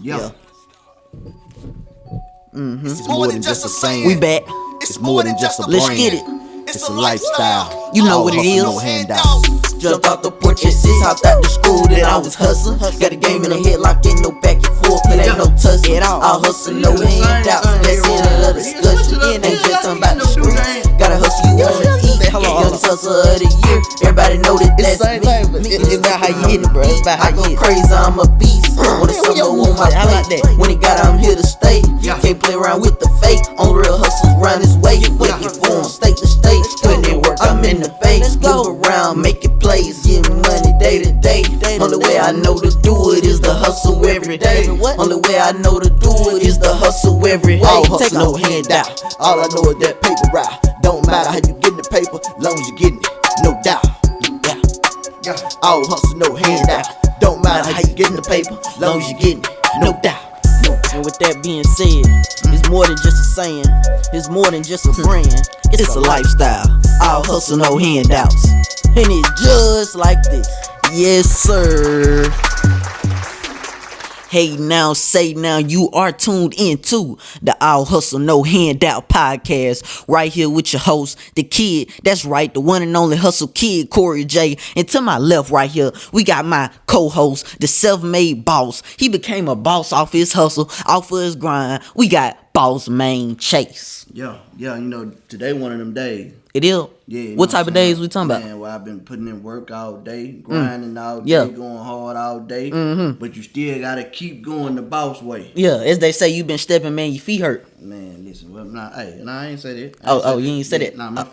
Yeah. It's more than just a saying. We back. It's more than just a brand. Let's get it. It's a lifestyle. You know All what it hustle, is. no handouts. Jumped off the porch at 6, hopped out the school, then I was hustling. Got a game in the head, locked in, no back and forth, it ain't no tussling. I'll hustle, no handouts. That's in another discussion. Ain't just talking about the streets. Gotta hustle, you wanna eat. Youngest hustler of the year. Everybody know that that's me. It's about how you hit it, bro. It's about how I go you hit it. crazy, I'm a beast. When it's summer on my How about plate. that? When it got, I'm here to stay. Can't play around with the fake. On real hustles round this way. Working for state to state. Putting in work, I'm in the bay. Move around, making plays, getting money day to day. Only way I know to do it is the hustle every day. Only way I know to do it is the hustle every day. All hustle, no handout. All I know is that paper route. Don't matter how you getting the paper, long as you getting it, no doubt. All hustle, no handout. Don't matter how you getting the paper, long as you getting it, no doubt. And with that being said, it's more than just a saying. It's more than just a brand. It's a lifestyle. All hustle, no handouts. And it's just like this. Yes, sir. Hey now, say now, you are tuned into the All Hustle No Handout podcast. Right here with your host, the kid. That's right, the one and only hustle kid, Corey J. And to my left right here, we got my co-host, the self-made boss. He became a boss off his hustle, off of his grind. We got Boss Man Chase. Yeah, you know, today one of them days. It is? Yeah. You know What type of days we talking about? Man, well, I've been putting in work all day, grinding all day, Yeah. going hard all day. But you still gotta keep going the boss way. Yeah, as they say, you been stepping, man, your feet hurt. Man, listen, well, I ain't say that. You ain't say that? Nah, my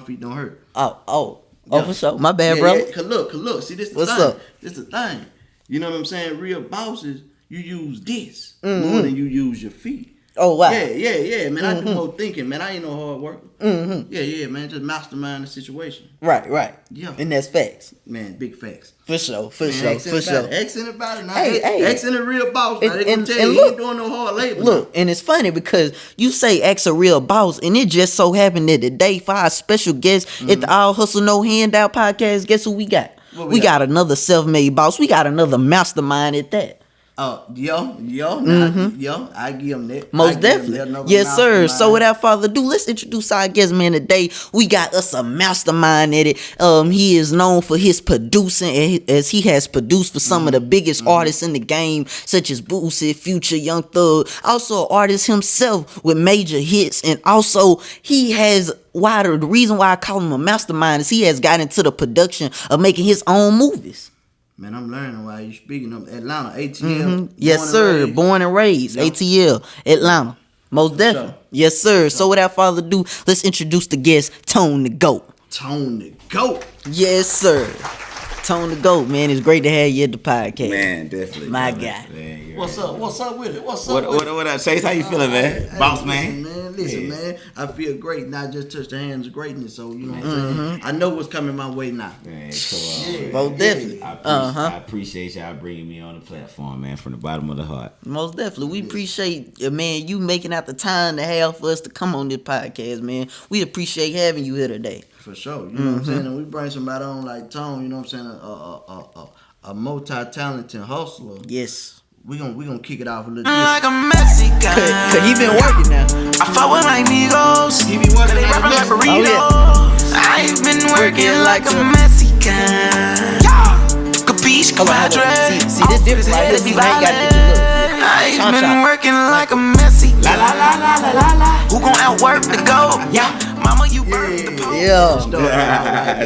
feet don't hurt. Oh, Yeah. for sure. My bad, bro. Yeah, cause look, see this the What's thing. up? This the thing. You know what I'm saying? Real bosses, you use this more than you use your feet. Oh, wow. Yeah, man. I do more thinking, man. I ain't no hard worker. Yeah, man. Just mastermind the situation. Right. Yeah. And that's facts. Man, big facts. For sure. Accent about it. Now, Hey. accent a real boss. Now, they gonna tell and you he look, ain't doing no hard labor. Look, and it's funny because you say ask a real boss, and it just so happened that today for our special guest at the All Hustle No Handout podcast, guess who we got? What We got another self-made boss. We got another mastermind at that. I give him that. Most definitely. Yes, sir. So without further ado, let's introduce our guest man today. We got us a mastermind at it. He is known for his producing as he has produced for some of the biggest artists in the game, such as Boosie, Future, Young Thug. Also an artist himself with major hits. And also he has the reason why I call him a mastermind is he has got into the production of making his own movies. Man, I'm learning while you speaking of Atlanta, ATL. Yes, sir. Born and raised. Yep. ATL, Atlanta. Most definitely. Sure. Yes, sir. So without further ado, let's introduce the guest, Tone the GOAT. Tone the GOAT. Yes, sir. Tone the GOAT, man. It's great to have you at the podcast. Man, definitely. My brother. guy. Man, What's up with it? What up, Chase? How you feeling, man? Boss man. Listen, Yeah. man. I feel great. Not just touch the hands of greatness. So you know what I'm saying. I know what's coming my way now. Man, come on. Most definitely. I appreciate y'all bringing me on the platform, man, from the bottom of the heart. Most definitely. We appreciate, man, you making out the time to have for us to come on this podcast, man. We appreciate having you here today. For sure. You know what I'm saying? And we bring somebody on like Tone. You know what I'm saying? A multi-talented hustler. Yes. We gonna kick it off a little Like bit. a Mexican. Cause he been working now. I fuck with my amigos. He be working They like rapping like a burritos. I've been working like a Mexican. Capiche, Hold on. compadre. See this difference right here. See, now you gotta get your look. I've been working like a Mexican. La la la la la la la. Who gon' outwork the goat? Yeah. Mama, you birthed the poop. Yeah.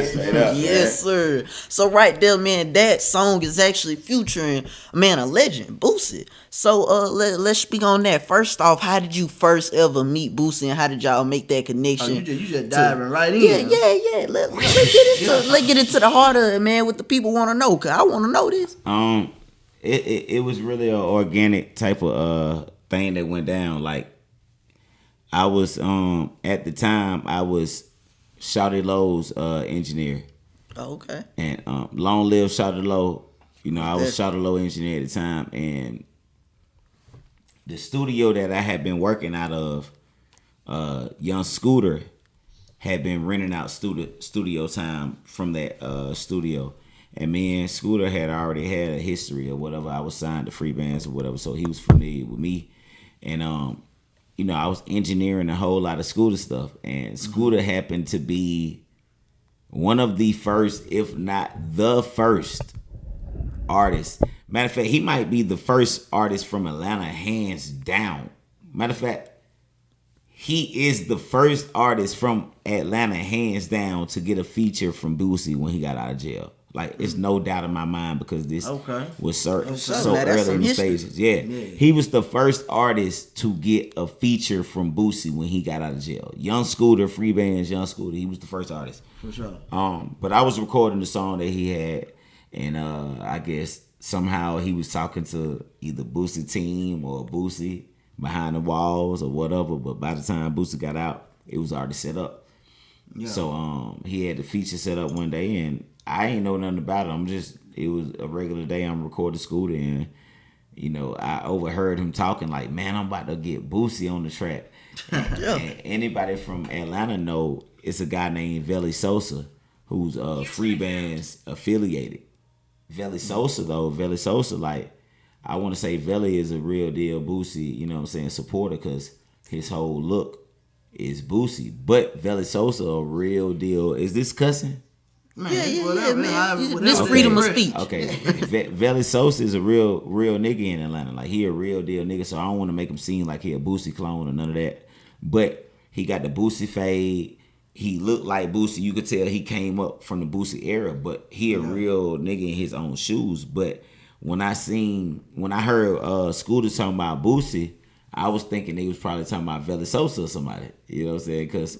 Straight up. Yes, sir. So right there, man, that song is actually featuring, man, a legend, Boosie. So let's speak on that. First off, how did you first ever meet Boosie, and how did y'all make that connection? You just diving right in. Yeah. Let's get into the heart of it, man. What the people want to know, cause I want to know this. It was really an organic type of thing that went down. Like I was at the time I was Shawty Lowe's engineer. Oh, okay. And long live Shawty Lowe. You know, I was Shawty Lowe engineer at the time, and the studio that I had been working out of, Young Scooter, had been renting out studio time from that studio, And me and Scooter had already had a history or whatever. I was signed to free bands or whatever, so he was familiar with me. And you know, I was engineering a whole lot of Scooter stuff, and Scooter happened to be one of the first, if not the first, artist. Matter of fact, he might be the first artist from Atlanta, hands down. Matter of fact, he is the first artist from Atlanta, hands down, to get a feature from Boosie when he got out of jail. Like, it's no doubt in my mind because this was so Now, that's early some in the history. stages. Yeah. He was the first artist to get a feature from Boosie when he got out of jail. Young Scooter, free bands, Young Scooter. He was the first artist. For sure. But I was recording the song that he had, and I guess somehow he was talking to either Boosie team or Boosie behind the walls or whatever. But by the time Boosie got out, it was already set up. Yeah. So he had the feature set up one day, and I ain't know nothing about it. It was a regular day. I'm recording Scooter, and you know, I overheard him talking like, "Man, I'm about to get Boosie on the track." And anybody from Atlanta know it's a guy named Veli Sosa who's free bands affiliated. Veli Sosa, like, I want to say Veli is a real deal Boosie, you know what I'm saying, supporter, because his whole look is Boosie. But Veli Sosa a real deal. Is this cussing? Man, Yeah, man. Whatever. This freedom of speech. Okay. Veli Sosa is a real nigga in Atlanta. Like, he a real deal nigga, so I don't want to make him seem like he a Boosie clone or none of that. But he got the Boosie fade. He looked like Boosie. You could tell he came up from the Boosie era, but he a real nigga in his own shoes. But when I heard Scooter talking about Boosie, I was thinking they was probably talking about Veli Sosa or somebody. You know what I'm saying? Because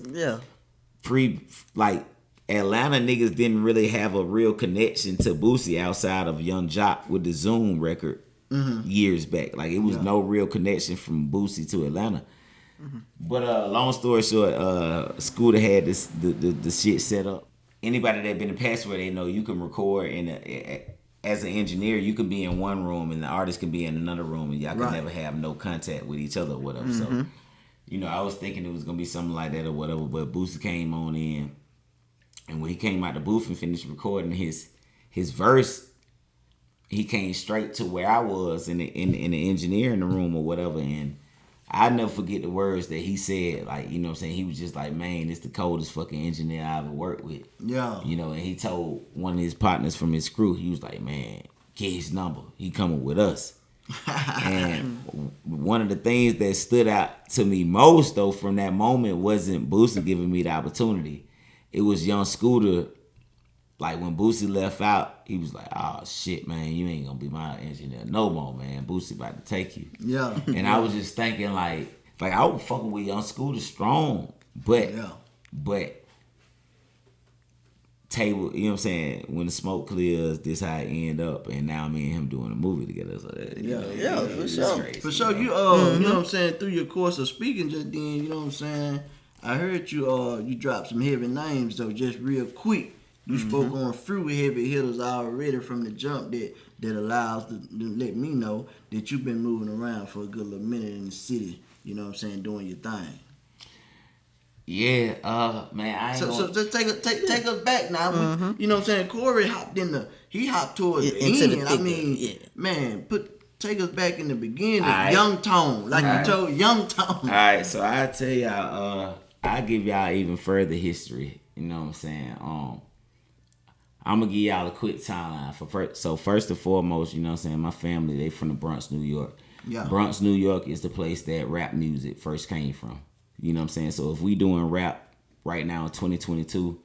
Atlanta niggas didn't really have a real connection to Boosie outside of Young Jock with the Zoom record years back. Like, it was no real connection from Boosie to Atlanta. But long story short, Scooter had the shit set up. Anybody that been in past where they know you can record as an engineer, you can be in one room and the artist can be in another room, and y'all can never have no contact with each other or whatever. So, you know, I was thinking it was gonna be something like that or whatever. But Boosie came on in, and when he came out the booth and finished recording his verse, he came straight to where I was in the engineering room or whatever, and I never forget the words that he said. Like, you know what I'm saying? He was just like, "Man, it's the coldest fucking engineer I ever worked with." Yeah. You know, and he told one of his partners from his crew, he was like, "Man, get his number. He coming with us." And one of the things that stood out to me most, though, from that moment wasn't Boosie giving me the opportunity. It was Young Scooter. Like, when Boosie left out, he was like, "Oh shit, man, you ain't gonna be my engineer no more, man. Boosie about to take you." Yeah. And I was just thinking like I was fucking with Young Scooter strong, but table, you know what I'm saying? When the smoke clears, this how it end up, and now me and him doing a movie together. So that, for sure. Crazy, for sure, you know what I'm saying, through your course of speaking just then, you know what I'm saying, I heard you dropped some heavy names though, just real quick. You spoke on few heavy hitters already from the jump that allows to let me know that you've been moving around for a good little minute in the city, you know what I'm saying, doing your thing. Yeah, man, I ain't so just take us back now. You know what I'm saying? Corey hopped towards the end. Man, take us back in the beginning. Right. Young Tone, like you told Young Tone. All right, so I tell y'all, I give y'all even further history. You know what I'm saying? I'm gonna give y'all a quick timeline. So first and foremost, you know what I'm saying, my family, they from the Bronx, New York. Yeah. Bronx, New York is the place that rap music first came from. You know what I'm saying? So if we doing rap right now in 2022,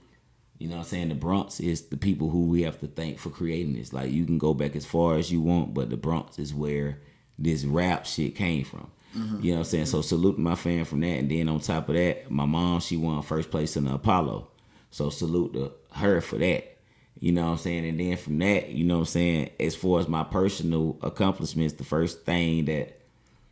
you know what I'm saying, the Bronx is the people who we have to thank for creating this. Like, you can go back as far as you want, but the Bronx is where this rap shit came from. You know what I'm saying? So salute my fam from that. And then on top of that, my mom, she won first place in the Apollo. So salute to her for that. You know what I'm saying? And then from that, you know what I'm saying, as far as my personal accomplishments, the first thing that,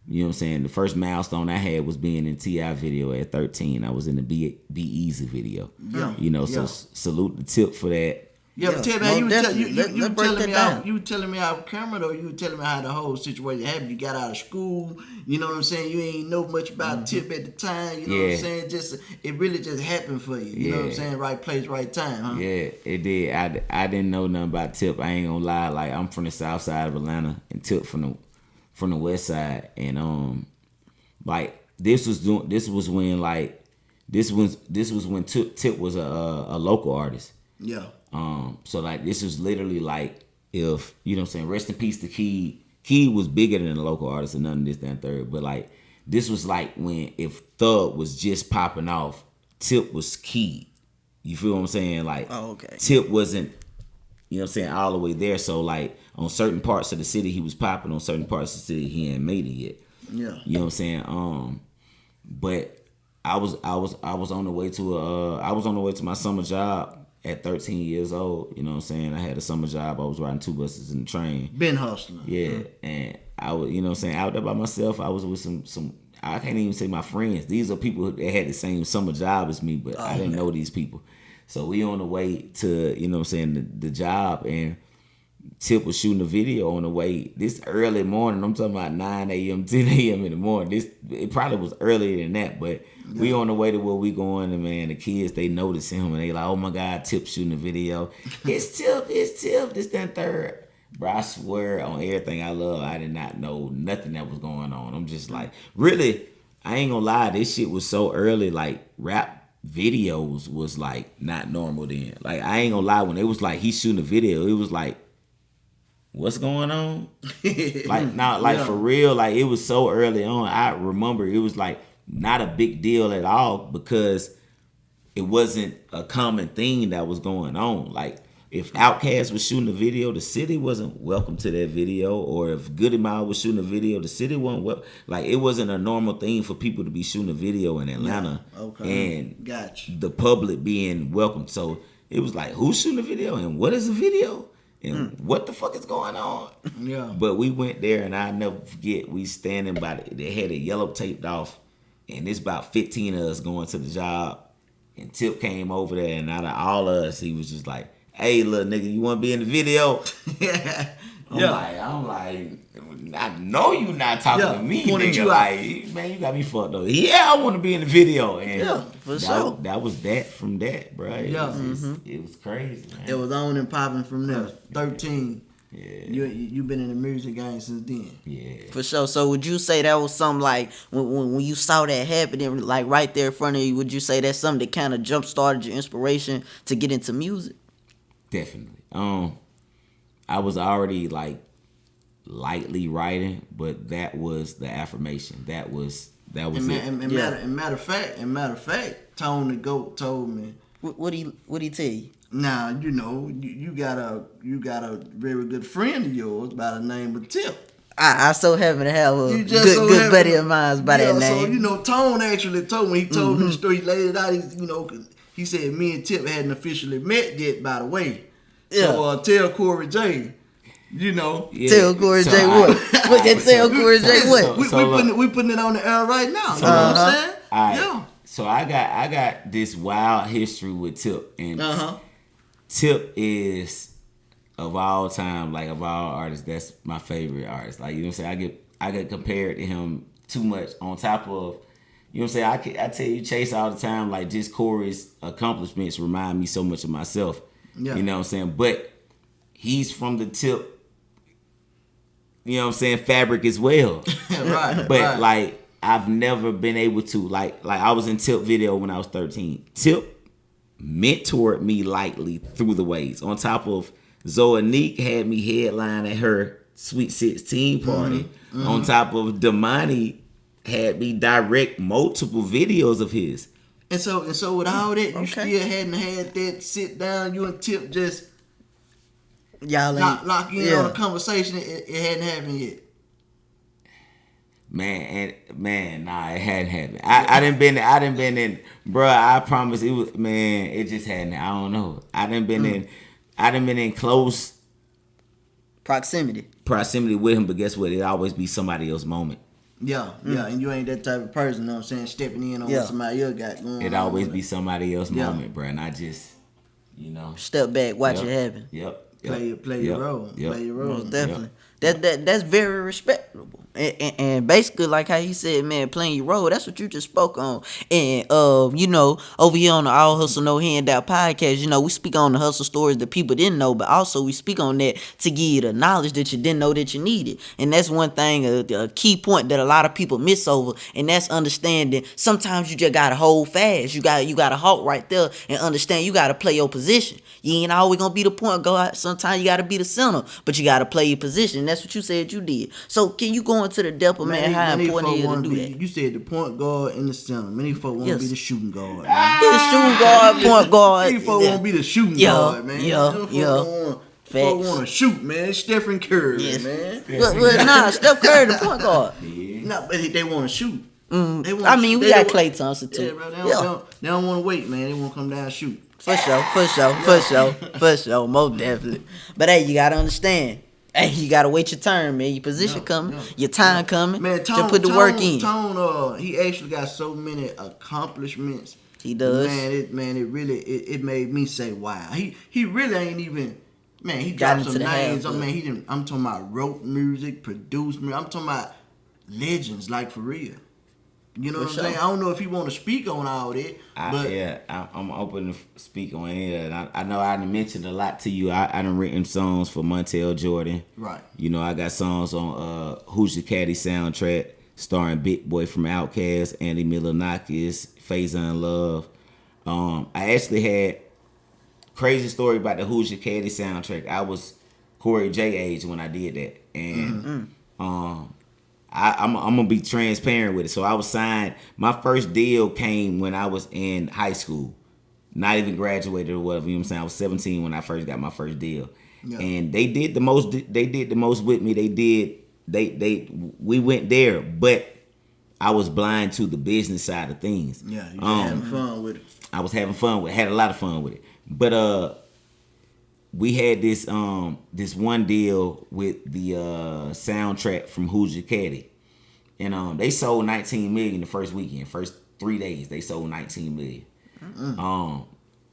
you know what I'm saying, the first milestone I had was being in T.I. video at 13. I was in the Be Easy video. Yeah. You know, so salute the Tip for that. Yeah, but tell me how most you definitely. you Let's break telling that me down. how you telling me how camera though, you telling me how the whole situation happened. You got out of school, you know what I'm saying? You ain't know much about Tip at the time, you know what I'm Yeah. saying? Just it really just happened for you. You know what I'm Yeah. saying? Right place, right time, huh? Yeah, it did. I didn't know nothing about Tip. I ain't gonna lie. Like I'm from the south side of Atlanta, and Tip from the west side. And like this was when Tip was a local artist. Yeah. So like this was literally like if you know what I'm saying. Rest in peace to Key. Key was bigger than a local artist and none of this, that, and third. But like this was like when if Thug was just popping off, Tip was Key. You feel what I'm saying? Like, Oh, okay. Tip wasn't, you know what I'm saying, all the way there. So, like, on certain parts of the city, he was popping. On certain parts of the city, he ain't made it yet. Yeah. You know what I'm saying? But I was on the way to my summer job at 13 years old. You know what I'm saying? I had a summer job. I was riding 2 buses in the train. Been hustling. Yeah, and I was, you know what I'm saying, out there by myself. I was with some. I can't even say my friends. These are people that had the same summer job as me, but I didn't know these people. So we on the way to, you know what I'm saying, the job, and Tip was shooting a video on the way. This early morning, I'm talking about 9 a.m., 10 a.m. in the morning. It probably was earlier than that, but we on the way to where we going, and man, the kids, they notice him, and they like, oh my God, Tip shooting a video. It's Tip, this, that, and third. Bro, I swear on everything I love, I did not know nothing that was going on. I'm just like, really, I ain't gonna lie, this shit was so early, like rap videos was like not normal then. Like I ain't gonna lie, when it was like he shooting a video, it was like, what's going on? Like now, like for real, like it was so early on. I remember it was like not a big deal at all because it wasn't a common thing that was going on. Like if Outkast was shooting a video, the city wasn't welcome to that video. Or if Goody Mob was shooting a video, the city wasn't like it wasn't a normal thing for people to be shooting a video in Atlanta. Okay. And Gotcha. the public being welcome. So it was like, who's shooting a video and what is a video? And what the fuck is going on? Yeah. But we went there, and I'll never forget, we standing by, they had it yellow taped off, and it's about 15 of us going to the job, and Tip came over there, and out of all of us, he was just like, hey, little nigga, you want to be in the video? I'm like, I know you not talking to me, nigga. You like, man, you got me fucked up. Yeah, I want to be in the video. And for sure. That was that from that, bro. It Yeah. was crazy, man. It was on and popping from there. 13. Yeah. You been in the music game since then. Yeah. For sure. So would you say that was something like when you saw that happening, like right there in front of you, would you say that's something that kind of jump started your inspiration to get into music? Definitely. I was already like lightly writing, but that was the affirmation. That was it. Matter of fact, Tone the GOAT told me. What he tell you? Now you know you got a very good friend of yours by the name of Tip. I so happen to have a You just good so good happen buddy to- of mine by that name. So Tone actually told me. He told me the story. He laid it out. He said me and Tip hadn't officially met yet. By the way, so tell Corey J. Yeah. Tell Corey So J what? Look at tell Corey J what? We putting it on the air right now. You know what I'm saying? All right. Yeah. So I got this wild history with Tip, and Tip is of all time, like of all artists, that's my favorite artist. Like, you know what I'm saying? I get compared to him too much. On top of, you know what I'm saying? I tell you, Chase all the time, like just Corey's accomplishments remind me so much of myself. Yeah. You know what I'm saying? But he's from the Tip, you know what I'm saying, fabric as well. Right. But like I've never been able to like I was in Tip video when I was 13. Tip mentored me lightly through the ways. On top of Zoe Neek had me headline at her Sweet 16 party. On top of Damani had me direct multiple videos of his. And so with all that, you still hadn't had that sit down. You and Tip just Y'all ain't lock in on a conversation. It hadn't happened yet. Nah, it hadn't happened. I done been in, bruh, I promise it was, man, it just hadn't, I don't know. I done been in close proximity with him, but guess what? It always be somebody else's moment. Yeah, and you ain't that type of person, you know what I'm saying, stepping in on what somebody else got going on. It always be somebody else's moment, bruh, and I just, You know, Step back, watch Yep. it happen. Yep. Play your role. Play your role. Most definitely. That's very respectable. And basically, like how he said, man, playing your role, that's what you just spoke on. And you know, over here on the All Hustle No Handout podcast, you know, we speak on the hustle stories that people didn't know, but also we speak on that to give you the knowledge that you didn't know that you needed. And that's one thing, a key point that a lot of people miss over, and that's understanding sometimes you just gotta hold fast. You gotta halt right there and understand you gotta play your position. You ain't always gonna be the point guard. Sometimes you gotta be the center, but you gotta play your position. And that's what you said you did. So can you go into the depth of, man, how important it is to do that? You said the point guard in the center. Many folk want to be the shooting guard. Be the shooting guard, point guard. Many folk want to be the shooting guard, man. Folk want to shoot, man. Stephen Curry, man. Nah, Steph Curry, the point guard. No, but they want to shoot. I mean, we got Klay Thompson too. Yeah, bro. They don't want to wait, man. They want to come down and shoot. For sure. Most definitely. But hey, you gotta understand. Hey, you gotta wait your turn, man. Your position coming, your time coming. Man, just put the work in. Tone, he actually got so many accomplishments. He does. Man, it really it made me say, wow. He really ain't even. Man, he dropped some names. I'm talking about wrote music, produced music. I'm talking about legends, like for real. You know what I'm saying? I don't know if he want to speak on all that. I'm open to speak on it. I know I done mentioned a lot to you. I done written songs for Montel Jordan. Right. You know, I got songs on Who's Your Caddy soundtrack, starring Big Boy from Outkast, Andy Milonakis, Faison Love. I actually had crazy story about the Who's Your Caddy soundtrack. I was Corey J age when I did that, and I'm gonna be transparent with it. So I was signed. My first deal came when I was in high school, not even graduated or whatever. You know what I'm saying? I was 17 when I first got my first deal, and they did the most. They did the most with me. We went there, but I was blind to the business side of things. Yeah, you were having fun with it. I was having fun with it. Had a lot of fun with it, but we had this one deal with the soundtrack from Who's Your Caddy, and they sold 19 million the first weekend. First 3 days they sold 19 million.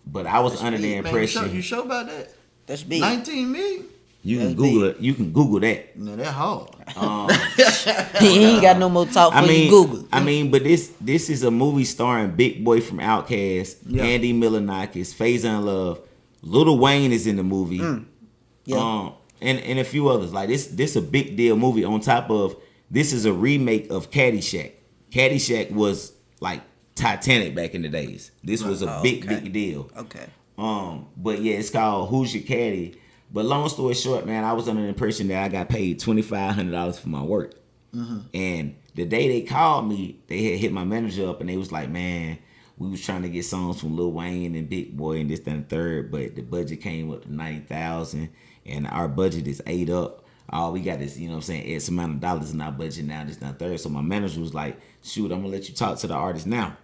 But I was under the impression. Man, you sure about that? That's big. 19 million. You can Google it. You can Google that. No, that's hard. He ain't got no more talk for you Google. I mean, but this is a movie starring Big Boy from Outkast, Andy Milonakis, Faison Love. Lil Wayne is in the movie, and a few others. Like this a big deal movie. On top of this is a remake of Caddyshack. Caddyshack was like Titanic back in the days. This was a big deal. Okay. But yeah, it's called Who's Your Caddy. But long story short, man, I was under the impression that I got paid $2,500 for my work. And the day they called me, they had hit my manager up and they was like, man, we was trying to get songs from Lil Wayne and Big Boy and this, that, and the third, but the budget came up to $90,000 and our budget is ate up. All we got is, you know what I'm saying, X amount of dollars in our budget now, this, that, and the third. So my manager was like, shoot, I'm gonna let you talk to the artist now.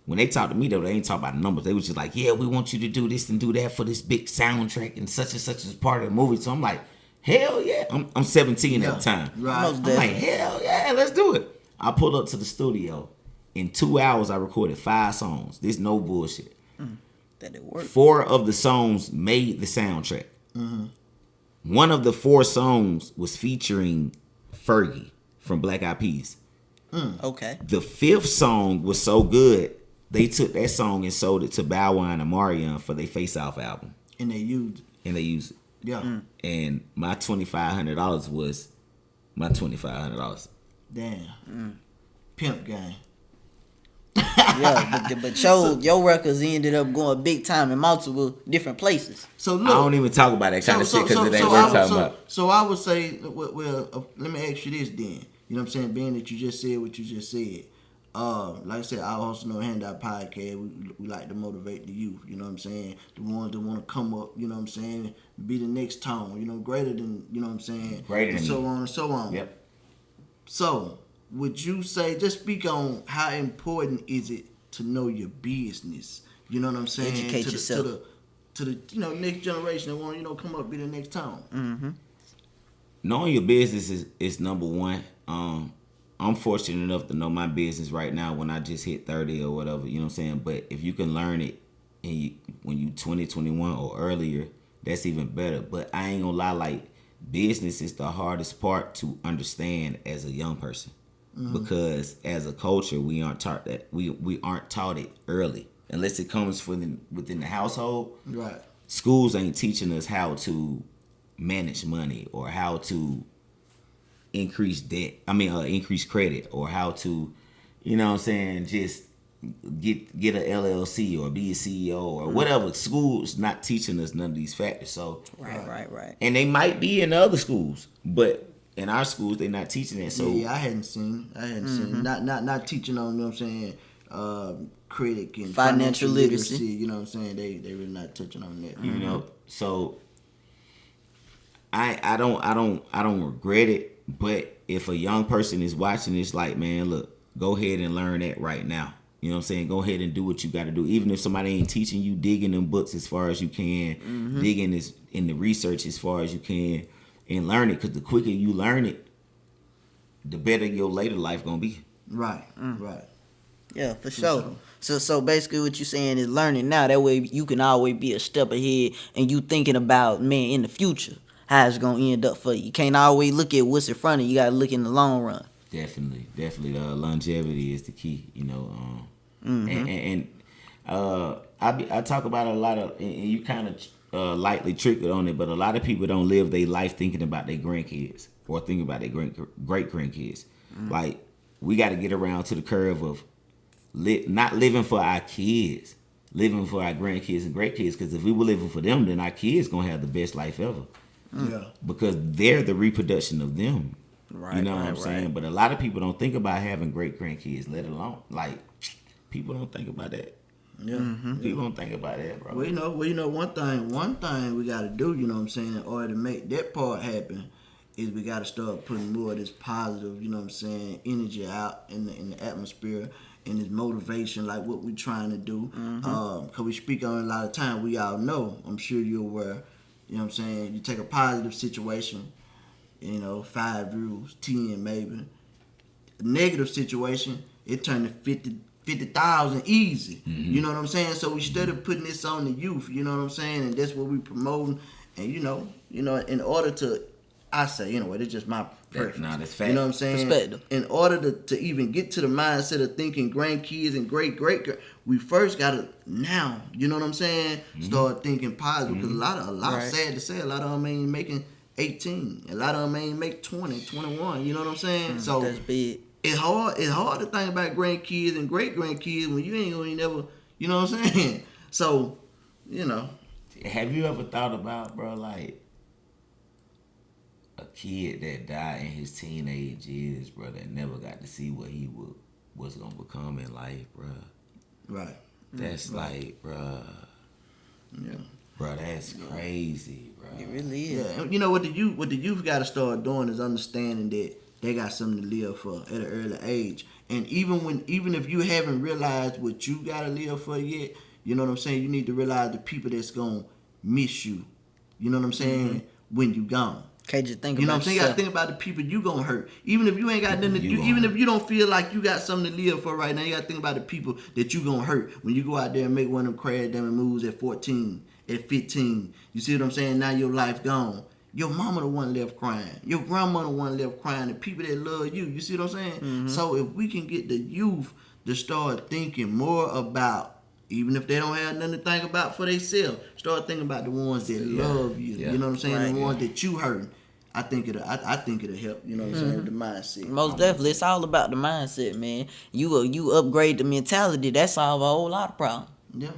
When they talked to me though, they ain't talk about the numbers. They was just like, yeah, we want you to do this and do that for this big soundtrack and such is part of the movie. So I'm like, hell yeah. I'm 17 at the time. Right. I'm like, hell yeah, let's do it. I pulled up to the studio. In 2 hours, I recorded 5 songs. This no bullshit. That it worked. 4 of the songs made the soundtrack. One of the 4 songs was featuring Fergie from Black Eyed Peas. Okay. The 5th song was so good, they took that song and sold it to Bow Wow and Omarion for their Face Off album. And they used it. Yeah. And my $2,500 was my $2,500. Damn. Pimp game. Yeah, but your records ended up going big time in multiple different places. So look, I don't even talk about that kind of shit because it ain't worth talking about. So I would say, well, let me ask you this then. You know what I'm saying? Being that you just said what you just said. Like I said, I also know Handout Podcast. We like to motivate the youth. You know what I'm saying? The ones that want to come up. You know what I'm saying? Be the next tone. You know, greater than. You know what I'm saying? Greater than so on and so on. Yep. So would you say, just speak on how important is it to know your business? You know what I'm saying? Educate yourself. To the next generation that want to come up, be the next tone. Knowing your business is number one. I'm fortunate enough to know my business right now when I just hit 30 or whatever, you know what I'm saying? But if you can learn it and when you 20, 21 or earlier, that's even better. But I ain't gonna lie, like business is the hardest part to understand as a young person. Because as a culture, we aren't taught that. We aren't taught it early unless it comes within the household. Right. Schools ain't teaching us how to manage money or how to increase debt. Increase credit or how to, you know what I'm saying, just get a LLC or be a CEO or whatever. School's not teaching us none of these factors. So Right. and they might be in other schools, but in our schools they're not teaching that. So Yeah, I hadn't seen. Not teaching on, you know what I'm saying, credit and Financial literacy. You know what I'm saying? They really not touching on that. you know, so I don't regret it. But if a young person is watching, it's like, man, look, go ahead and learn that right now. You know what I'm saying? Go ahead and do what you got to do. Even if somebody ain't teaching you, dig in them books as far as you can. Dig in the research as far as you can. And learn it, because the quicker you learn it, the better your later life gonna be. Right. Right. Yeah, for sure. So basically what you're saying is learning now. That way you can always be a step ahead and you thinking about, man, in the future, how it's going to end up for you. You can't always look at what's in front of you. You got to look in the long run. Definitely. Longevity is the key, you know. I talk about a lot of, and you kind of lightly triggered on it, but a lot of people don't live their life thinking about their grandkids or thinking about their great grandkids. Like, we got to get around to the curve of not living for our kids, living for our grandkids and great kids. Because if we were living for them, then our kids gonna have the best life ever. Yeah. Because they're the reproduction of them. Right. You know what I'm saying? But a lot of people don't think about having great grandkids, let alone, like, people don't think about that. Yeah. People don't think about that, bro. Well, you know, one thing we got to do, you know what I'm saying, in order to make that part happen, is we got to start putting more of this positive, you know what I'm saying, energy out in the atmosphere and this motivation, like what we're trying to do. Because we speak on it a lot of time. We all know, I'm sure you're aware, you know what I'm saying, you take a positive situation, you know, 5 rules, 10 maybe. A negative situation, it turned to 50,000 easy. You know what I'm saying? So we started putting this on the youth, you know what I'm saying? And that's what we promoting. And you know, in order to, I say, anyway, it's just my preference. Nah, that's fact. You know what I'm saying? Perspective. In order to even get to the mindset of thinking grandkids and great, we first got to now, you know what I'm saying? Start thinking positive. Because a lot, Right. sad to say, a lot of them ain't making 18. A lot of them ain't make 20, 21. You know what I'm saying? So That's big. it's hard to think about grandkids and great grandkids when you ain't gonna never, you know what I'm saying? So, you know. Have you ever thought about, bro, like, a kid that died in his teenage years, bro, that never got to see what he was gonna become in life, bro? Right. That's like, bro. Yeah. Bro, that's crazy, bro. It really is. Yeah. And you know what the youth gotta start doing is understanding that they got something to live for at an early age. And even if you haven't realized what you gotta live for yet, you know what I'm saying, you need to realize the people that's gonna miss you. You know what I'm saying? When you gone. Can't just think You know about what I'm saying? You gotta yourself. think about the people you gonna hurt. Even if you ain't got nothing to do, even if you don't feel like you got something to live for right now, you gotta think about the people that you gonna hurt when you go out there and make one of them crash damn moves at 14, at 15. You see what I'm saying? Now your life gone. Your mama the one left crying. Your grandma the one left crying. The people that love you. You see what I'm saying? So if we can get the youth to start thinking more about, even if they don't have nothing to think about for themselves, start thinking about the ones that love you. Yeah. You know what I'm saying? Right. The ones that you hurt. I think it'll help. You know what I'm saying? With the mindset. Most definitely. It's all about the mindset, man. You upgrade the mentality, that solve a whole lot of problems. Yeah.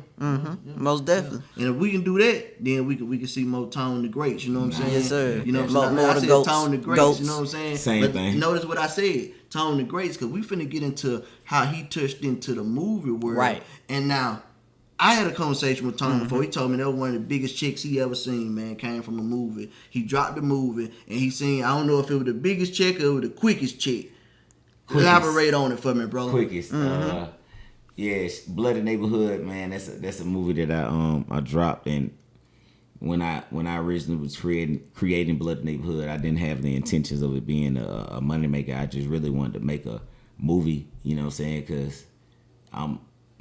Most definitely. And if we can do that, then we can see more Tone the Greats. You know what I'm saying? Yes, sir. You know what More- I'm saying? more I the said goats. Tone the Greats. Goats. You know what I'm saying? Same but thing. Notice what I said. Tone the Greats, because we finna get into how he touched into the movie world. Right. And now, I had a conversation with Tone before. He told me that was one of the biggest checks he ever seen, man. Came from a movie. He dropped the movie, and he seen, I don't know if it was the biggest check or it was the quickest check. Elaborate on it for me, brother. Quickest. Yes, Bloody Neighborhood, man. That's a movie that I dropped, and when I originally was creating Bloody Neighborhood, I didn't have the intentions of it being a moneymaker. I just really wanted to make a movie, you know what I'm saying? Because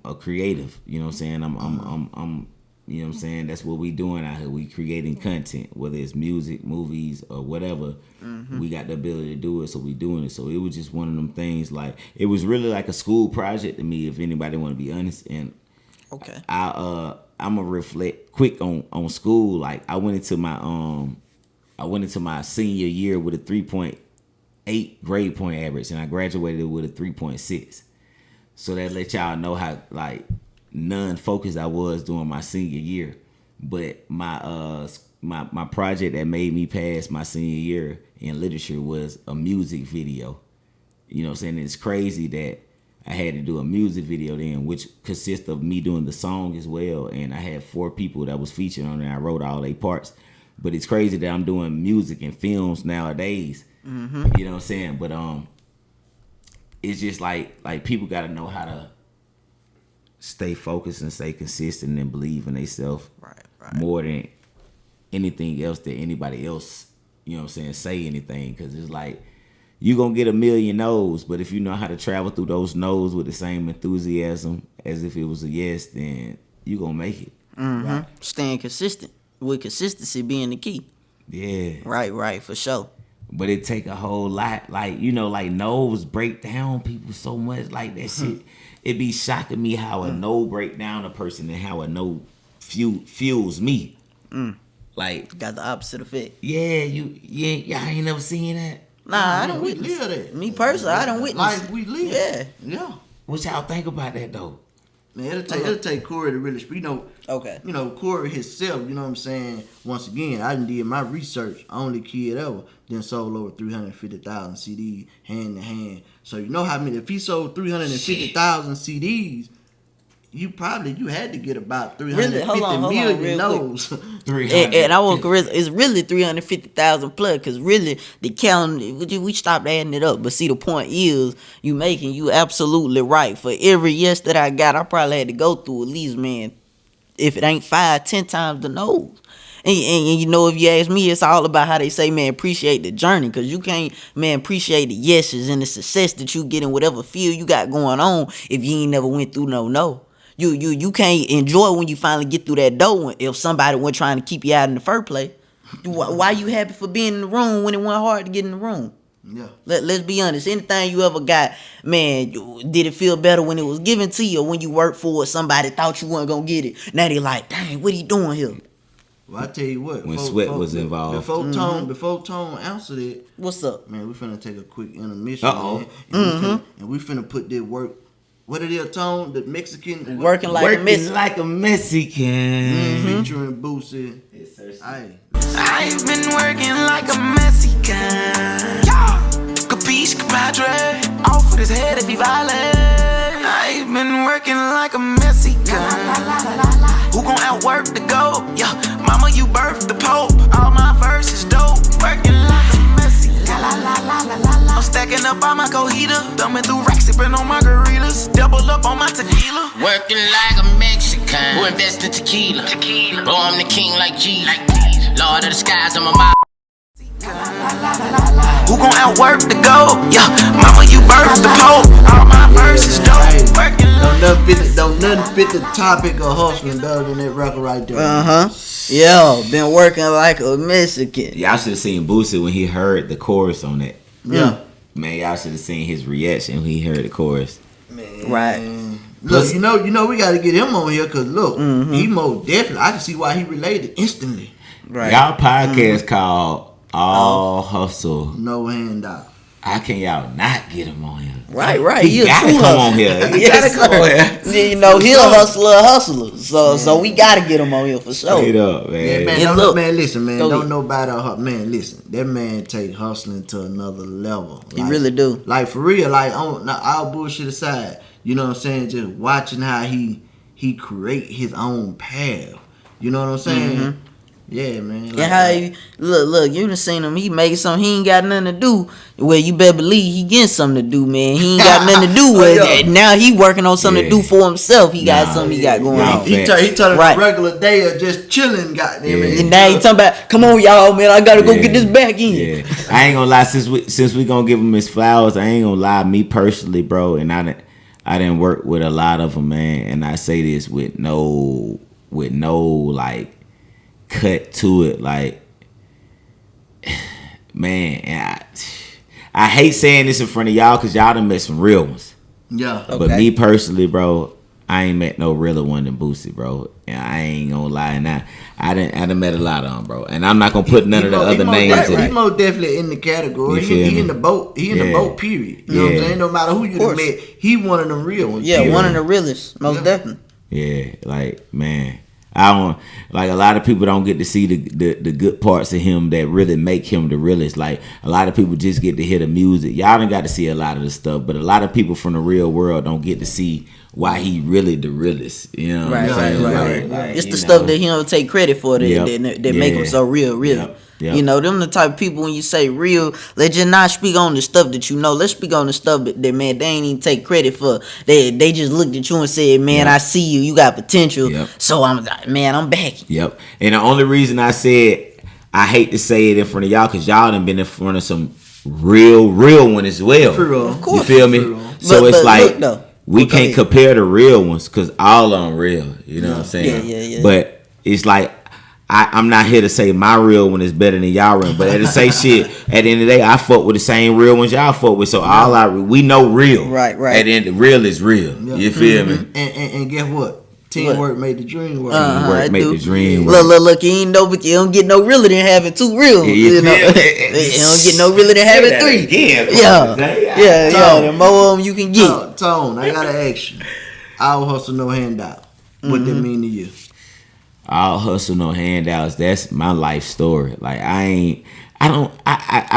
a creative. You know what I'm saying? I'm you know what I'm saying? That's what we doing out here. We creating content, whether it's music, movies, or whatever. We got the ability to do it, so we doing it. So it was just one of them things. Like, it was really like a school project to me, if anybody want to be honest. And Okay. I'm gonna reflect quick on school. Like, I went into my senior year with a 3.8 grade point average, and I graduated with a 3.6. So that let y'all know how like non-focused I was during my senior year. But my project that made me pass my senior year in literature was a music video. You know what I'm saying? It's crazy that I had to do a music video then, which consists of me doing the song as well. And I had 4 people that was featured on it. I wrote all 8 parts. But it's crazy that I'm doing music and films nowadays. You know what I'm saying? But it's just like people got to know how to stay focused and stay consistent and believe in themselves more than anything else that anybody else, you know what I'm saying, say anything. Because it's like, you going to get a million no's, but if you know how to travel through those no's with the same enthusiasm as if it was a yes, then you going to make it. Right. Staying consistent, with consistency being the key. Yeah. Right, for sure. But it take a whole lot, like, you know, like no's break down people so much, like that shit. It be shocking me how a no break down a person and how a no fuels me. Like, Got the opposite effect. yeah, y'all ain't never seen that. Nah, I don't We witness. live that. Me personally, I don't witness. Like we live. Yeah. Yeah. What y'all think about that though? Man, it'll take Corey to really speak. Okay. Corey himself, you know what I'm saying? Once again, I done did my research. Only kid ever then sold over 350,000 CDs hand to hand. So you know how many, if he sold 350,000 CDs, you had to get about 350 hold on, million real no's. 300. And I want it's really 350,000 plus, because really the count, we stopped adding it up. But see, the point is, you absolutely right. For every yes that I got, I probably had to go through at least, man, if it ain't 5-10 times the no's. And you know, if you ask me, it's all about how they say, man, appreciate the journey. Because you can't, man, appreciate the yeses and the success that you get in whatever field you got going on if you ain't never went through no. You can't enjoy when you finally get through that door if somebody wasn't trying to keep you out in the first place. Why you happy for being in the room when it went hard to get in the room? Yeah. Let's be honest. Anything you ever got, man, did it feel better when it was given to you or when you worked for it, somebody thought you weren't going to get it? Now they like, dang, what he doing here? Well, I tell you what. When sweat was involved. Before Tone answered it, What's up? man, we finna take a quick intermission, Uh-oh. man. And we finna put this work. What it is, Tone? The Mexican Working like a Mexican. like a Mexican. featuring Boosie. Aye. I've been working like a Mexican. Capiche, compadre. Off with his head if he violent. I've been working like a Mexican. Who gon' outwork the goat? Yeah, mama, you birthed the Pope. All my verses dope. Working like a Mexican. I'm stacking up on my cojita. Dumbing through racks, sipping on margaritas. Double up on my tequila. Working like a Mexican who invest in tequila. Boy, I'm the king like G. Lord of the skies, I'm a mob. Who gon' outwork the goat? Yeah, mama, you birthed the Pope. All my verses dope. Working like Don't nothing fit the topic of hustling better than that record right there. Yeah, been working like a Mexican. Y'all should have seen Boosie when he heard the chorus on that. Yeah. Man, y'all should have seen his reaction when he heard the chorus. Right. Look, you know, we got to get him on here because look, he most definitely. I can see why he related instantly. Right. Y'all podcast called All Hustle. No handout. How can y'all not get him on here? Right. He gotta come on here. He Yes, gotta come on here. sir. You know, he a hustler. So we gotta get him on here for sure. Straight up, man. Yeah, man, And look, look, man, listen, man. go Don't ahead. nobody, man, listen. That man take hustling to another level. He really do. Like, for real, like, all bullshit aside, you know what I'm saying? Just watching how he create his own path. You know what I'm saying? Yeah, man. Like, And how he, look, you done seen him. He make something he ain't got nothing to do. Well, you better believe he getting something to do, man. He ain't got nothing to do with it. Now he working on something to do for himself. He got something he got going on. He turned Right. a regular day of just chilling, goddamn it. And now he talking about, come on, y'all, man, I gotta go get this back in. Yeah, I ain't gonna lie. Since we gonna give him his flowers, I ain't gonna lie. Me personally, bro, and I I didn't work with a lot of them, man, and I say this with no like cut to it, like, man, and I hate saying this in front of y'all because y'all done met some real ones. Yeah. But me personally, bro, I ain't met no realer one than Boosie, bro. And I ain't gonna lie. Now, I done met a lot of them, bro. And I'm not gonna put none of the other names in it. He's most definitely in the category. He in the boat. He in the boat, period. You know what I'm saying? No matter who you done met, he one of them real ones. Yeah, one of the realest, most definitely. Yeah, like, man. I don't like, a lot of people don't get to see the good parts of him that really make him the realest. Like, a lot of people just get to hear the music. Y'all done got to see a lot of the stuff, but a lot of people from the real world don't get to see why he really the realest. You know what I'm saying? Like, it's the stuff that he don't take credit for that make him so real, really. Yep. You know, them the type of people, when you say real, let's just not speak on the stuff that you know. Let's speak on the stuff that man, they ain't even take credit for. They just looked at you and said, man, I see you. You got potential. So I'm backing. Yep. And the only reason I said, I hate to say it in front of y'all, because y'all done been in front of some real one as well. For real. Of course. You feel me? So it's like, look, we can't compare the real ones because all of them real. You know what I'm saying? Yeah. But it's like, I'm not here to say my real one is better than y'all real, but at the same shit, at the end of the day, I fuck with the same real ones y'all fuck with. So we know real. Right. At the end, real is real. Yeah. You feel me? And guess what? Teamwork made the dream work. Teamwork made the dream work. Look, you ain't know, but you don't get no realer than having two real. You know? You don't get no realer than having three. Again, yeah. The more of them you can get. Tone, I gotta ask you. I'll hustle, no handout. What that mean to you? I'll hustle, no handouts. That's my life story. Like, I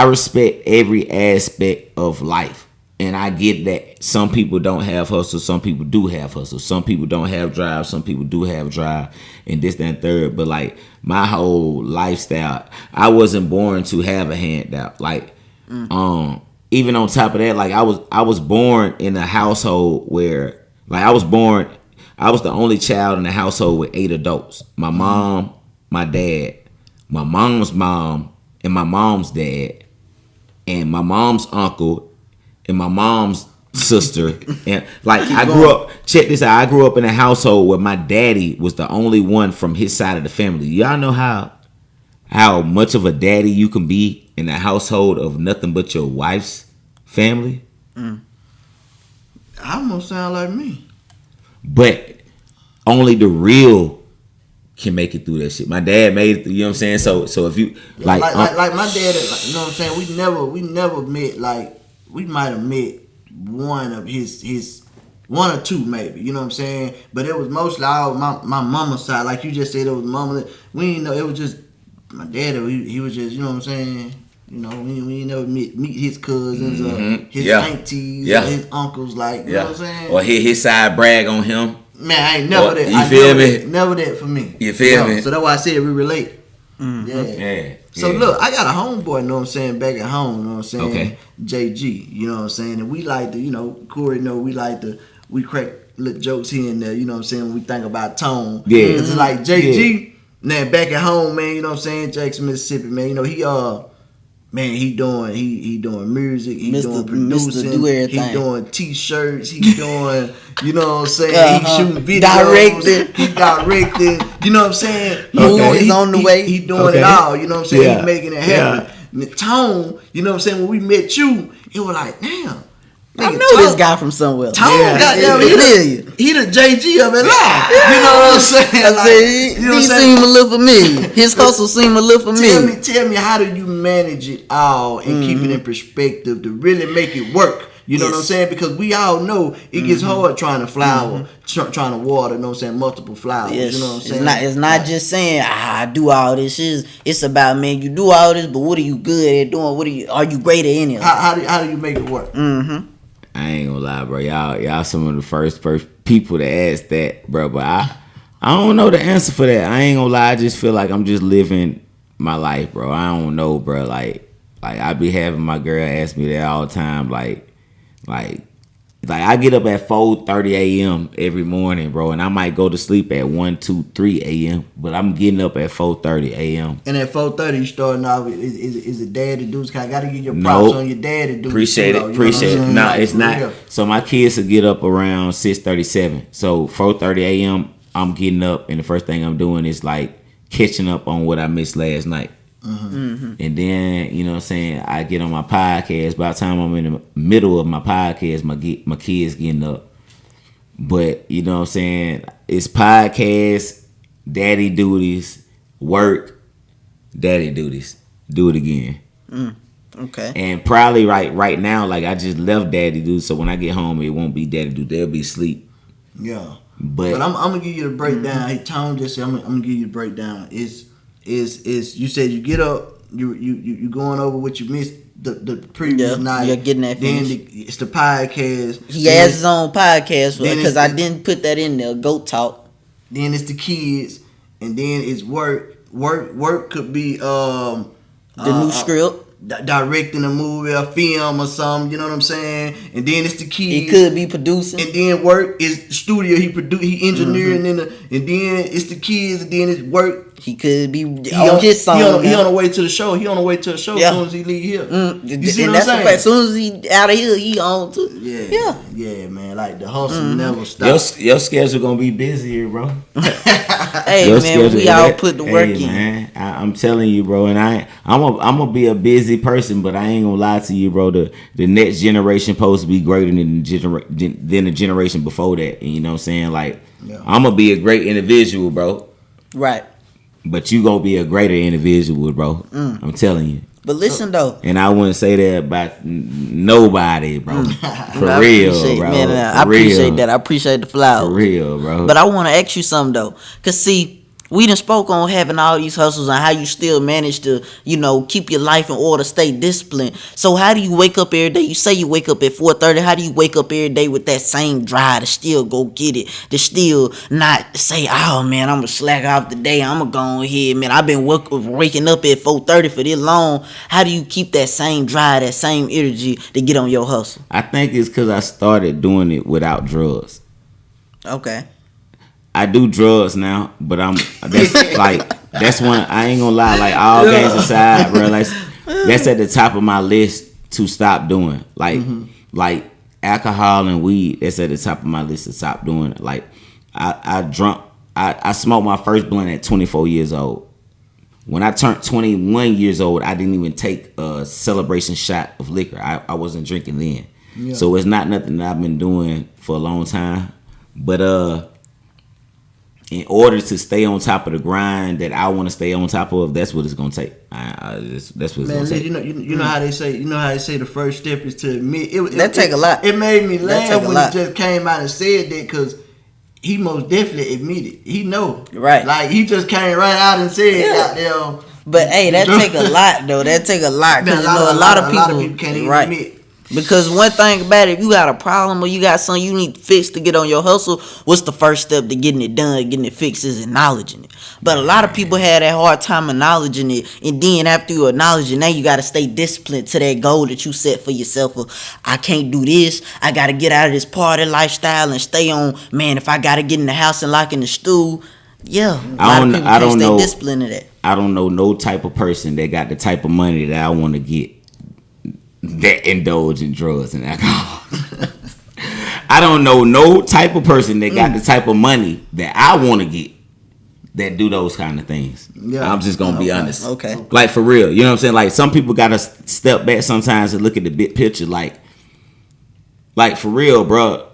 respect every aspect of life. And I get that some people don't have hustle, some people do have hustle. Some people don't have drive, some people do have drive, and this, that, and third. But like, my whole lifestyle, I wasn't born to have a handout. Like, even on top of that, like, I was born in a household where, like, I was the only child in the household with 8 adults. My mom, my dad, my mom's mom, and my mom's dad, and my mom's uncle, and my mom's sister. And like, I grew up, check this out, I grew up in a household where my daddy was the only one from his side of the family. Y'all know how much of a daddy you can be in a household of nothing but your wife's family? I almost sound like me. But only the real can make it through that shit. My dad made it through, you know what I'm saying? So if you like my dad, like, you know what I'm saying, we never met, like, we might have met one of his one or two maybe, you know what I'm saying? But it was mostly all my mama's side. Like you just said, it was mama. We didn't know, it was just my dad. He was just, you know what I'm saying? You know, we never meet his cousins or his aunties or his uncles, like, you know what I'm saying? Or his side brag on him. Man, I ain't never that. You feel me? Never that for me. You feel me? So that's why I said we relate. Yeah. So look, I got a homeboy, you know what I'm saying, back at home, you know what I'm saying? Okay. JG, you know what I'm saying? And we like to, you know, Corey know we crack little jokes here and there, you know what I'm saying, when we think about tone. Yeah. It's like JG, now back at home, man, you know what I'm saying, Jackson, Mississippi, man, you know, he doing music, he doing producing, he doing t-shirts, he doing, you know what I'm saying, he shooting videos, he directing, you know what I'm saying, he's on the way, he doing it all, you know what I'm saying, he making it happen. The Tone, you know what I'm saying, when we met you, it was like, damn, I know this guy from somewhere. Tone, goddamn, he the JG of it all. You know what I'm saying? Like, you know he seem a little familiar. His hustle seem a little familiar. Tell me, how do you manage it all and keep it in perspective to really make it work? You know what I'm saying? Because we all know it gets hard trying to flower, trying to water, you know what I'm saying, multiple flowers. Yes. You know what I'm saying? It's not just saying, I do all this. It's about, man, you do all this, but what are you good at doing? Are you great at any of it? How do you make it work? I ain't gonna lie, bro. Y'all some of the first people to ask that, bro. But I don't know the answer for that. I ain't gonna lie. I just feel like I'm just living my life, bro. I don't know, bro. Like I be having my girl ask me that all the time. Like, Like I get up at 4:30 a.m. every morning, bro, and I might go to sleep at 1, 2, 3 a.m. But I'm getting up at 4:30 a.m. And at 4:30, you starting off. Is it dad to do? I gotta give your props on your dad to do. Appreciate it. Appreciate it. No, it's not. Real. So my kids will get up around 6:37. So 4:30 a.m. I'm getting up, and the first thing I'm doing is like catching up on what I missed last night. And then, you know what I'm saying, I get on my podcast. By the time I'm in the middle of my podcast, my kids getting up. But, you know what I'm saying, it's podcast, daddy duties, work, daddy duties. Do it again. Okay. And probably right now, like I just left daddy duties, so when I get home, it won't be daddy duties. They'll be asleep. Yeah. But I'm gonna give you the breakdown. Hey, Tom just said I'm gonna give you the breakdown. Is you said you get up, you going over what you missed the previous night. You're getting that then finished. it's the podcast. He has his own podcast because I didn't put that in there. Goat Talk. Then it's the kids, and then it's work. Work could be The new script. Directing a movie, a film, or something. You know what I'm saying? And then it's the kids. It could be producing. And then work is the studio. He engineering and then it's the kids. And then it's work. He could be on his song. He on the way to the show. He on the way to the show as soon as he leave here. You see what I'm saying? As soon as he out of here, he on too. Yeah, man. Like the hustle never stops. Your schedule gonna be busier, bro. Hey man, we all put the work in. Man, I'm telling you, bro. And I'm gonna be a busy person, but I ain't gonna lie to you, bro. The next generation supposed to be greater than the generation before that. And you know what I'm saying? Like I'm gonna be a great individual, bro. Right. But you gonna be a greater individual, bro. I'm telling you. But listen though, and I wouldn't say that about nobody, bro. For real, bro. Man, I appreciate that. I appreciate the flowers. For real, bro. But I want to ask you something though, cause see, we done spoke on having all these hustles and how you still manage to, you know, keep your life in order, stay disciplined. So how do you wake up every day? You say you wake up at 4:30. How do you wake up every day with that same drive to still go get it? To still not say, oh man, I'm gonna slack off today. I'm gonna go ahead, man. I've been waking up at 4:30 for this long. How do you keep that same drive, that same energy to get on your hustle? I think it's because I started doing it without drugs. Okay. I do drugs now, but that's one I ain't gonna lie, like all games aside, bro. Like that's at the top of my list to stop doing. Like alcohol and weed, that's at the top of my list to stop doing. Like I smoked my first blunt at 24 years old. When I turned 21 years old, I didn't even take a celebration shot of liquor. I wasn't drinking then. Yeah. So it's not nothing that I've been doing for a long time. But in order to stay on top of the grind that I want to stay on top of, that's what it's gonna take. That's what it's gonna take. You know how they say. You know how they say the first step is to admit. That take a lot. It made me laugh when he just came out and said that because he most definitely admitted. He know. Right. Like he just came right out and said, "Goddamn." But hey, that take a lot though. That take a lot because a lot of people can't even admit. Because one thing about it, if you got a problem or you got something you need to fix to get on your hustle, what's the first step to getting it done, getting it fixed is acknowledging it. But a lot of people have that hard time acknowledging it. And then after you acknowledge it, now you got to stay disciplined to that goal that you set for yourself. Of, I can't do this. I got to get out of this party lifestyle and stay on, man, if I got to get in the house and lock in the stool. Yeah, I don't know. Stay disciplined to that. I don't know no type of person that got the type of money that I want to get that indulge in drugs and alcohol. I don't know no type of person that got the type of money that I want to get that do those kind of things. Yeah. I'm just gonna be honest. Okay. Like for real, you know what I'm saying? Like some people gotta step back sometimes and look at the big picture. Like for real, bro.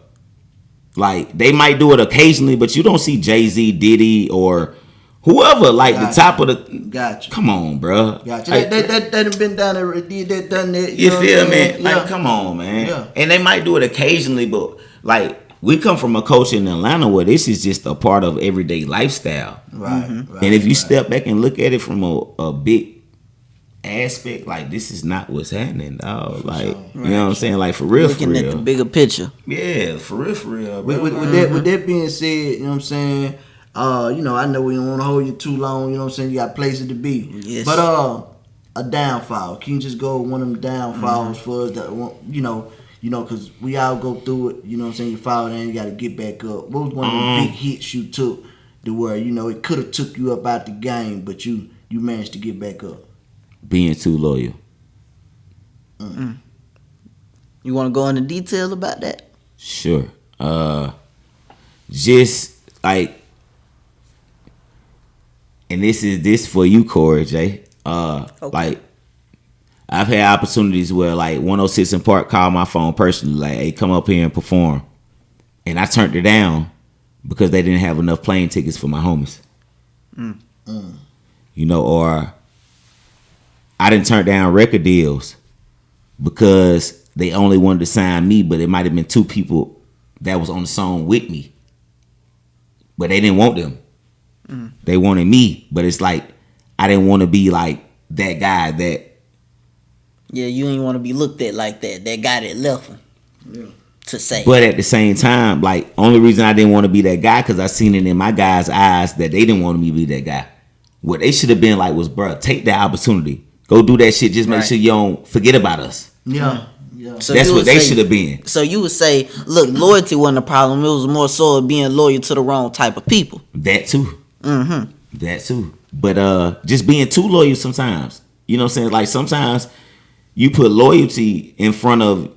Like they might do it occasionally, but you don't see Jay-Z, Diddy, or whoever, like the top of the. Gotcha. Come on, bro. Gotcha. That done been down there, did that, done that. You feel me? Like, come on, man. Yeah. And they might do it occasionally, but like we come from a culture in Atlanta where this is just a part of everyday lifestyle. Right. Mm-hmm. Right. And if you step back and look at it from a big aspect, like this is not what's happening, dog. Like you know what I'm saying? Like for real, looking at the bigger picture. Yeah, for real. With that being said, you know what I'm saying. You know, I know we don't want to hold you too long. You know what I'm saying? You got places to be. Yes. But a downfall. Can you just go one of them downfalls for us that, you know, you know, because we all go through it, you know what I'm saying? You fall down, you got to get back up. What was one of the big hits you took to where, you know, it could have took you up out the game, but you managed to get back up? Being too loyal. You want to go into detail about that? Sure. Just like, and this for you, Corey J. Like, I've had opportunities where like 106 in Park called my phone personally, like, hey, come up here and perform. And I turned it down because they didn't have enough plane tickets for my homies. You know, or I didn't turn down record deals because they only wanted to sign me, but it might have been 2 people that was on the song with me. But they didn't want them. They wanted me, but it's like I didn't want to be like that guy that. Yeah, you ain't want to be looked at like that. That guy that left him. Yeah. To say. But at the same time, like, only reason I didn't want to be that guy because I seen it in my guys' eyes that they didn't want me to be that guy. What they should have been like was, bruh, take that opportunity. Go do that shit. Just make sure you don't forget about us. Yeah. Yeah. So that's what they should have been. So you would say, look, loyalty wasn't a problem. It was more so being loyal to the wrong type of people. That too. That too. But just being too loyal sometimes. You know what I'm saying? Like, sometimes you put loyalty in front of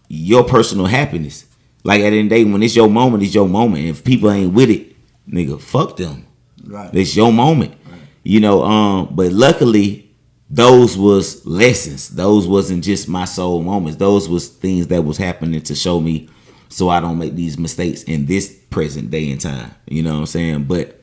your personal happiness. Like, at the end of the day, when it's your moment, it's your moment. If people ain't with it, nigga, fuck them. Right. It's your moment. Right. You know, but luckily those was lessons. Those wasn't just my soul moments. Those was things that was happening to show me so I don't make these mistakes in this present day and time. You know what I'm saying? But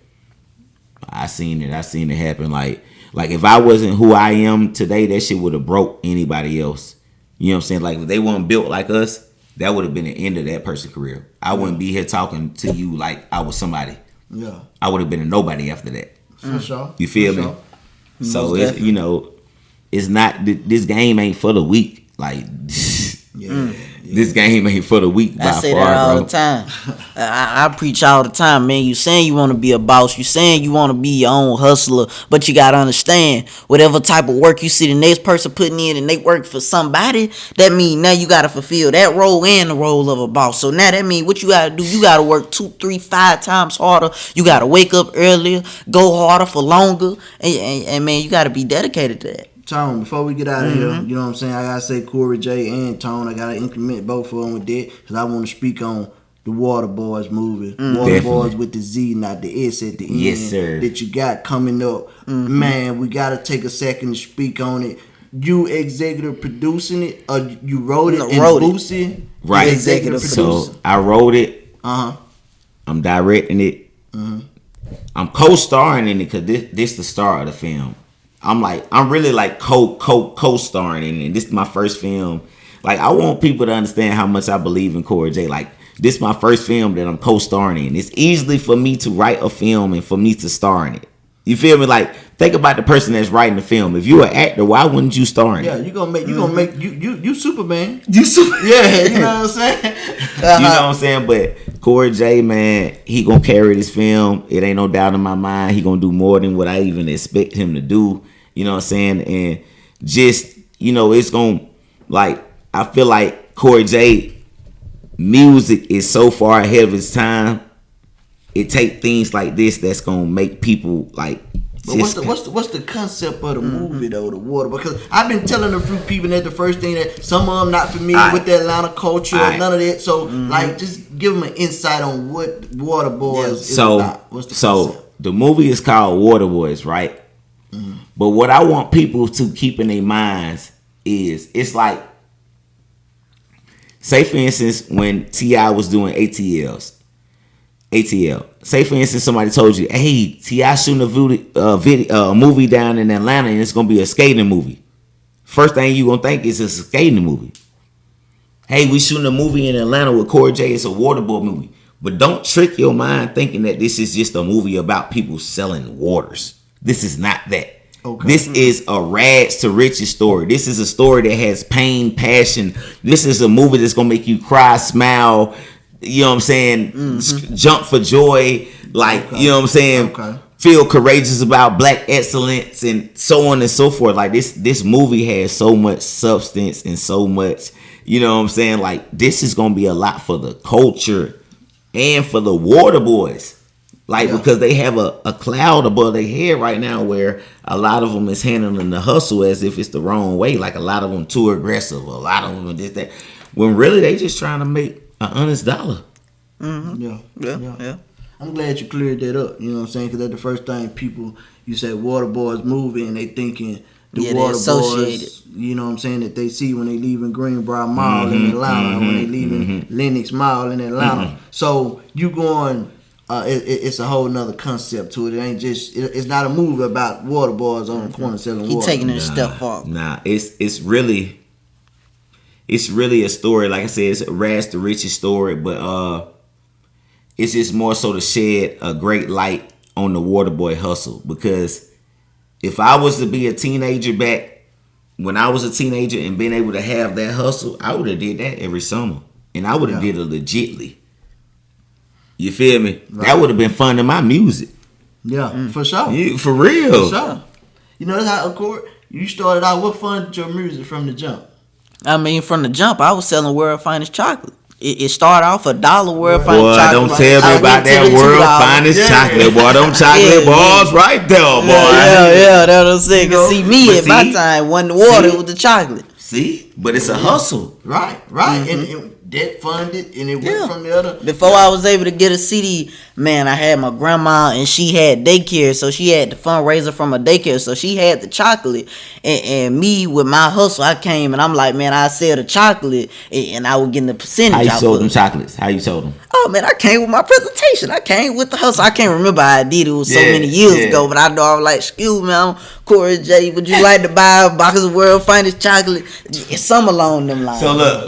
I seen it happen. Like if I wasn't who I am today, that shit would have broke anybody else. You know what I'm saying? Like, if they weren't built like us, that would have been the end of that person's career. I wouldn't be here talking to you like I was somebody. Yeah. I would have been a nobody after that. For sure. You feel me? Sure. So it's, you know, it's not, this game ain't for the weak. Like, this game ain't for the weak by far, I say that all the time. I preach all the time, man. You saying you want to be a boss. You saying you want to be your own hustler. But you got to understand, whatever type of work you see the next person putting in and they work for somebody, that means now you got to fulfill that role and the role of a boss. So now that means what you got to do, you got to work 2, 3, 5 times harder. You got to wake up earlier, go harder for longer. And man, you got to be dedicated to that. Tone, before we get out of here, you know what I'm saying? I gotta say Corey J and Tone. I gotta increment both of them with that because I want to speak on the Water Boys movie. Water Boys with the Z, not the S at the end. Yes, sir. That you got coming up. Man, we gotta take a second to speak on it. You executive producing it, or you wrote it and Boosie? Right. Executive producing. So I wrote it. I'm directing it. I'm co-starring in it because this the star of the film. I'm really like co-starring in it. And this is my first film. Like, I want people to understand how much I believe in Corey J. Like, this is my first film that I'm co-starring in. It's easily for me to write a film and for me to star in it. You feel me? Like, think about the person that's writing the film. If you're an actor, why wouldn't you star in it? Yeah, you gonna make you Superman. You Superman. Yeah, you know what I'm saying? You know what I'm saying? But Corey J, man, he gonna carry this film. It ain't no doubt in my mind. He gonna do more than what I even expect him to do. You know what I'm saying? And just, you know, it's gonna, like, I feel like Corey J music is so far ahead of its time. It take things like this that's gonna make people like. But what's the concept of the movie though, the Water? Because I've been telling a few people that the first thing that some of them not familiar with the Atlanta culture or none of that. So like, just give them an insight on what Water Boys is about. What's the concept? So the movie is called Water Boys, right? But what I want people to keep in their minds is, it's like, say for instance, when T.I. was doing ATL. Say for instance, somebody told you, hey, T.I. shooting a movie down in Atlanta and it's gonna be a skating movie. First thing you gonna think is it's a skating movie. Hey, we shooting a movie in Atlanta with Corey J. It's a waterboard movie. But don't trick your mind thinking that this is just a movie about people selling waters. This is not that. Okay. This is a rags to riches story. This is a story that has pain, passion. This is a movie that's gonna make you cry, smile, you know what I'm saying, jump for joy, like, you know what I'm saying, feel courageous about black excellence and so on and so forth. Like, this movie has so much substance and so much, You know what I'm saying? Like, this is gonna be a lot for the culture and for the water boys. Like, because they have a cloud above their head right now where a lot of them is handling the hustle as if it's the wrong way. Like, a lot of them too aggressive. A lot of them are this, that. When really they just trying to make an honest dollar. Mm-hmm. Yeah. I'm glad you cleared that up. You know what I'm saying? Because that's the first thing you said water boys moving, and they thinking the water boys, you know what I'm saying, that they see when they leaving Greenbrier Mall in Atlanta, when they leaving Lenox Mall in Atlanta. So you going, it's a whole nother concept to it. It ain't just, it's not a movie about water boys on the corner selling water. He taking it a step off. Nah, it's really a story. Like I said, it's a rags to riches story, but it's just more so to shed a great light on the water boy hustle. Because if I was to be a teenager back when I was a teenager and been able to have that hustle, I would have did that every summer, and I would have did it legitly. You feel me? Right. That would have been funding my music. Yeah, for sure. For real. For sure. You know, that's how, of course, you started out. What funded your music from the jump? I mean, from the jump, I was selling World Finest chocolate. It started off $1 World Finest chocolate. Boy, don't tell me about that World Finest chocolate, boy. Them chocolate balls right there, boy. Yeah, that was sick. See, me at my time wasn't the water, it was the chocolate. See? But it's a hustle. Right. And debt funded, and it went from the other. Before I was able to get a CD, man, I had my grandma, and she had daycare, so she had the fundraiser from a daycare, so she had the chocolate, and me with my hustle, I came, and I'm like, man, I sell the chocolate, and I was getting the percentage. How you sold them chocolates? How you sold them? Oh, man, I came with my presentation. I came with the hustle. I can't remember how I did it. It was so many years ago, but I know I was like, excuse me, I'm Corey J. Would you like to buy a box of World Finest chocolate? Some along them lines.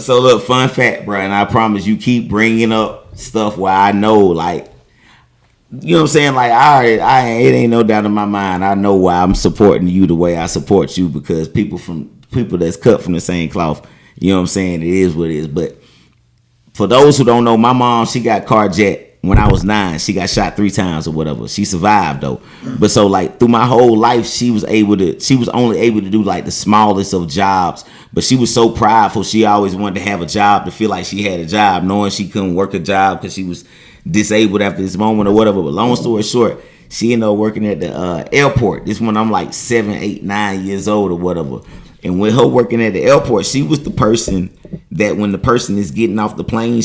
So look, fun fact, bro, and I promise you keep bringing up stuff where I know, like, you know what I'm saying? Like, it ain't no doubt in my mind. I know why I'm supporting you the way I support you, because people that's cut from the same cloth, you know what I'm saying? It is what it is. But for those who don't know, my mom, she got carjacked when I was 9. She got shot 3 times or whatever. She survived though. But so, like, through my whole life, she was only able to do like the smallest of jobs. But she was so prideful. She always wanted to have a job, to feel like she had a job, knowing she couldn't work a job because she was disabled after this moment or whatever. But long story short, she ended up working at the airport. This when I'm like 7, 8, 9 years old or whatever. And with her working at the airport, she was the person that when the person is getting off the plane,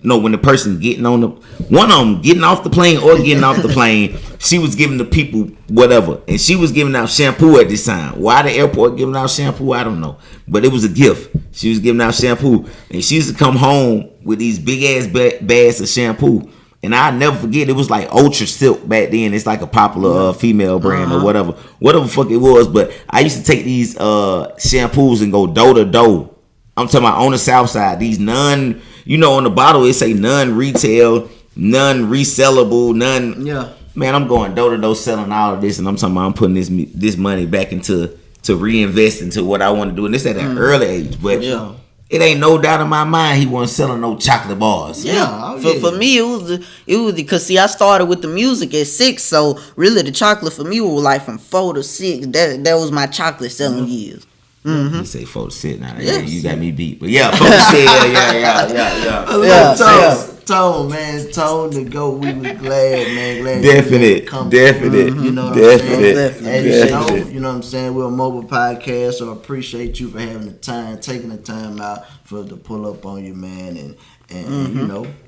when the person getting on one of them getting off the plane or getting off the plane, she was giving the people whatever. And she was giving out shampoo at this time. Why the airport giving out shampoo, I don't know. But it was a gift. She was giving out shampoo. And she used to come home with these big ass bags of shampoo. And I'll never forget, it was like Ultra Silk back then. It's like a popular female brand or whatever fuck it was. But I used to take these shampoos and go door to door. I'm talking about on the south side. These on the bottle it say non-retail, non-resellable, none. Yeah. Man, I'm going door to door selling all of this, and I'm talking about I'm putting this money back to reinvest into what I want to do. And this at an early age, but it ain't no doubt in my mind he wasn't selling no chocolate bars. For me, it was because, see, I started with the music at 6, so really the chocolate for me was like from 4 to 6. That was my chocolate selling years. Mm-hmm. You say 4 to 6 now. Yeah, you got me beat. But 4 to 6, yeah. Tone, man, Tone to go. We was glad, man. Definite. You know what I'm saying? You know what I'm saying? We're a mobile podcast, so I appreciate you for having the time, taking the time out to pull up on you, man, and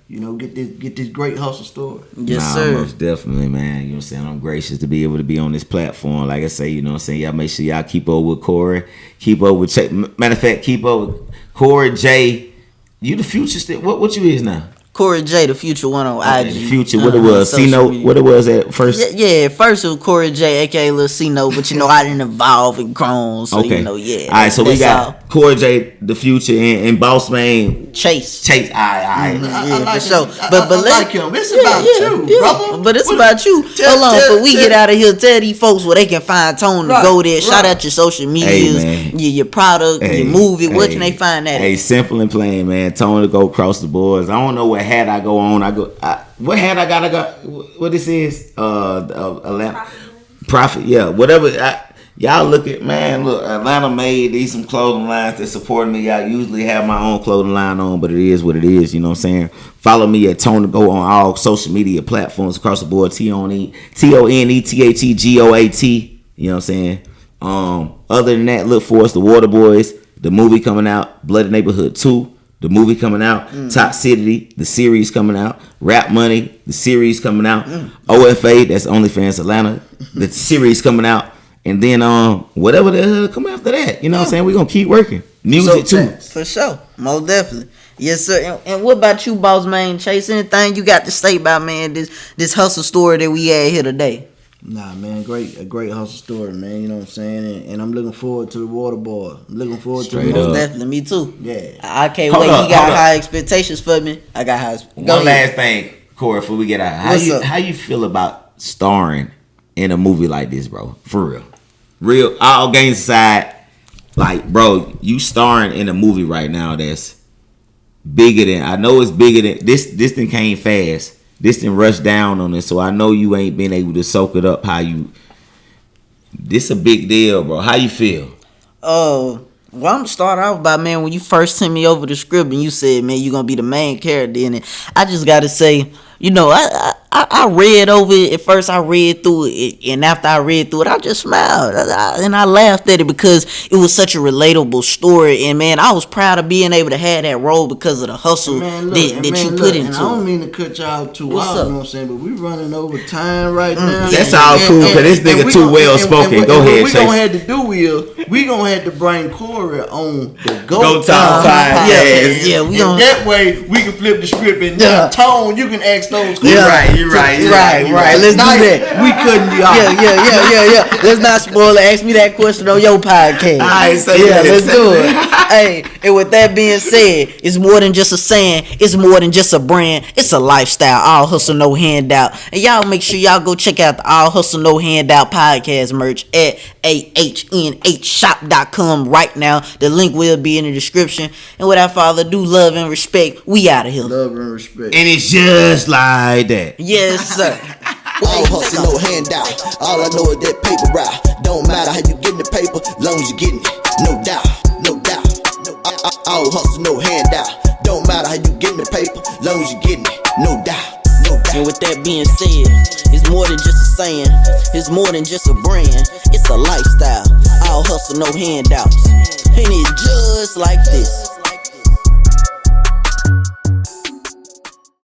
you know, get this great hustle story. Yes, sir. Most definitely, man. You know what I'm saying? I'm gracious to be able to be on this platform. Like I say, you know what I'm saying? Y'all make sure y'all keep up with Corey. Keep up with matter of fact, keep up with Corey J. You the future still. What you is now? Corey J, the future one on IG. The future, what it was, C-Note, what it was at first? Yeah, first it was Corey J, aka Lil C-Note, but I didn't evolve and grown, so okay. All right, so we got Corey J, the future, and Boss Man Chase. All right. I like him. But I like him. It's about you, brother. But it's about you. Hold on, before we get out of here, tell these folks where they can find Tone to go there. Shout out your social medias, your product, your movie. Where can they find that? Hey, simple and plain, man. Tone to go across the boards. I don't know what hat I go on. What hat I gotta go? What this is? A lamp. Profit. Yeah. Whatever. Y'all look, Atlanta made these some clothing lines that support me. I usually have my own clothing line on, but it is what it is, you know what I'm saying? Follow me at Tone to Go on all social media platforms across the board, TONETHEGOAT, you know what I'm saying? Other than that, look for us, The Water Boys, the movie coming out, Bloody Neighborhood 2, the movie coming out, Toxicity, the series coming out, Rap Money, the series coming out, OFA, that's OnlyFans Atlanta, the series coming out. And then whatever the hell come after that, you know what I'm saying? We're gonna keep working. Music too. For sure. Most definitely. Yes, sir. And what about you, boss man? Chase, anything you got to say about, man, this hustle story that we had here today? Nah, man, a great hustle story, man. You know what I'm saying? And I'm looking forward to the Water Boy. I'm looking forward to it. Most definitely, me too. Yeah. I can't wait. He got high expectations for me. I got high. One last thing, Corey, before we get out. How you feel about starring in a movie like this, bro? For real. Real, all games aside, like, bro, you starring in a movie right now that's bigger than, I know it's bigger than, this thing came fast. This thing rushed down on it, so I know you ain't been able to soak it up this a big deal, bro. How you feel? Well, I'm gonna start off by, man, when you first sent me over the script and you said, man, you're gonna be the main character in it, I just gotta say, you know, I read over it. At first, I read through it, and after I read through it, I just smiled and I laughed at it because it was such a relatable story. And man, I was proud of being able to have that role because of the hustle that you put into. And I don't mean to cut y'all too out, you know what I'm saying, but we running over time right now. That's all cool, because this nigga too well spoken. Go ahead, Chase. What we gonna have to do is we gonna have to bring Corey on the Go Top 5. Yeah, we gonna. That way we can flip the script and Tone, you can ask those questions. You're right. Let's do that. We couldn't be out. Yeah. Let's not spoil it. Ask me that question on your podcast. I say yeah, let's do it. Hey, and with that being said, it's more than just a saying. It's more than just a brand. It's a lifestyle. All hustle, no handout. And y'all make sure y'all go check out the All Hustle, No Handout podcast merch at ahnhshop.com right now. The link will be in the description. And without further ado, love and respect. We out of here. Love and respect. And it's just like that. Yes, sir. All hustle, no handout. All I know is that paper route. Don't matter how you get the paper, long as you getting it. No doubt. All hustle, no handout. Don't matter how you getting the paper, long as you getting it. No doubt. And with that being said, it's more than just a saying. It's more than just a brand. It's a lifestyle. All hustle, no handouts. And it's just like this.